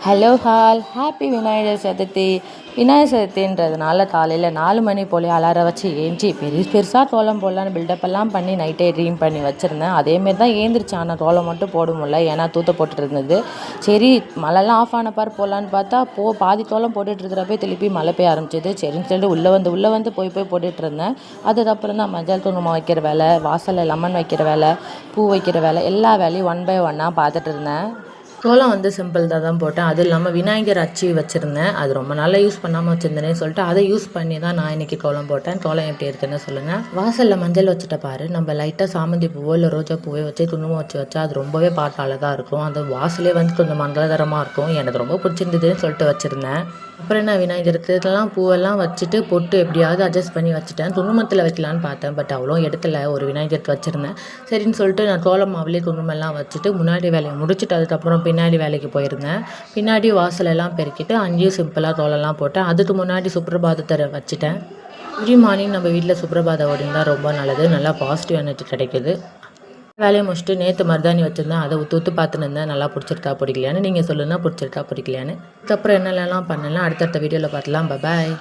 Hello all happy Vinayagar Chaturthi. Vinayagar சதுர்த்தின்றதுனால காலையில் 4 மணி போல் alarm வச்சு ஏஞ்சி பெருசாக கோலம் போடலான்னு பில்டப்பெல்லாம் பண்ணி நைட்டே ட்ரீம் பண்ணி வச்சுருந்தேன். அதேமாரி தான் ஏந்திரிச்சு, ஆனால் கோலம் மட்டும் போட முடியல, ஏன்னா தூத்த போட்டுட்டு இருந்தது. சரி, மழைலாம் ஆஃப் ஆன பார் போடலான்னு பார்த்தா பாதி கோலம் போட்டுட்ருக்கிறப்ப திருப்பி மழை பெய்ய ஆரம்பிச்சிது. சரின்னு சொல்லிட்டு உள்ளே வந்து போய் போட்டுட்டு இருந்தேன். அதுக்கப்புறம் தான் மஞ்சள் குங்குமம் வைக்கிற வேலை, வாசலில் லெமன் வைக்கிற வேலை, பூ வைக்கிற வேலை, எல்லா வேலையும் ஒன் பை ஒன்னாக பார்த்துட்டு இருந்தேன். கோலம் வந்து சிம்பிள் தான் போட்டேன். அதுவும் இல்லாமல் விநாயகர் அச்சு வச்சுருந்தேன். அது ரொம்ப நாளாக யூஸ் பண்ணாமல் வச்சுருந்தேனே சொல்லிட்டு அதை யூஸ் பண்ணி தான் நான் இன்றைக்கி கோலம் போட்டேன். கோலம் எப்படி இருக்குன்னு சொல்லுங்கள். வாசலில் மஞ்சள் வச்சுட்ட பாரு, நம்ம லைட்டாக சாமந்தி பூவோ இல்லை ரோஜா பூவோ வச்சு குங்குமம் வச்சா அது ரொம்பவே பார்க்க அழகாக இருக்கும். அந்த வாசலே வந்து கொஞ்சம் மங்களகரமாக இருக்கும். எனக்கு ரொம்ப பிடிச்சிருந்ததுன்னு சொல்லிட்டு வச்சுருந்தேன். அப்புறம் என்ன, விநாயகருக்கு இதெல்லாம் பூவெல்லாம் வச்சுட்டு பொட்டு எப்படியாவது அட்ஜஸ்ட் பண்ணி வச்சுட்டேன். குங்குமத்தில் வைக்கலான்னு பார்த்தேன், பட் அவ்வளோ இடத்துல ஒரு விநாயகருக்கு வச்சுருந்தேன். சரின்னு சொல்லிட்டு நான் கோலம் மாவுலேயே குங்குமெல்லாம் வச்சுட்டு முன்னாடி வேலையை முடிச்சுட்டு அதுக்கப்புறம் பின்னாடி வேலைக்கு போயிருந்தேன். பின்னாடி வாசலெல்லாம் பெருக்கிட்டு அங்கேயும் சிம்பிளாக கோலம்லாம் போட்டேன். அதுக்கு முன்னாடி சுப்ரபாதத்தை வச்சுட்டேன். எவ்ரி மார்னிங் நம்ம வீட்டில் சுப்ரபாதம் ஓடினா ரொம்ப நல்லது, நல்லா பாசிட்டிவ் எனர்ஜி கிடைக்குது. வேலையை முடிச்சுட்டு நேற்று மருதாணி வச்சுருந்தேன், அதை ஊற்று பார்த்துன்னு இருந்தேன். நல்லா பிடிச்சிருக்கா பிடிக்கலையான்னு நீங்கள் சொல்லுங்கள், பிடிச்சிருக்கா பிடிக்கலையான்னு. அதுக்கப்புறம் என்னென்னலாம் பண்ணலாம் அடுத்தடுத்த வீடியோவில் பார்க்கலாம். பாய்.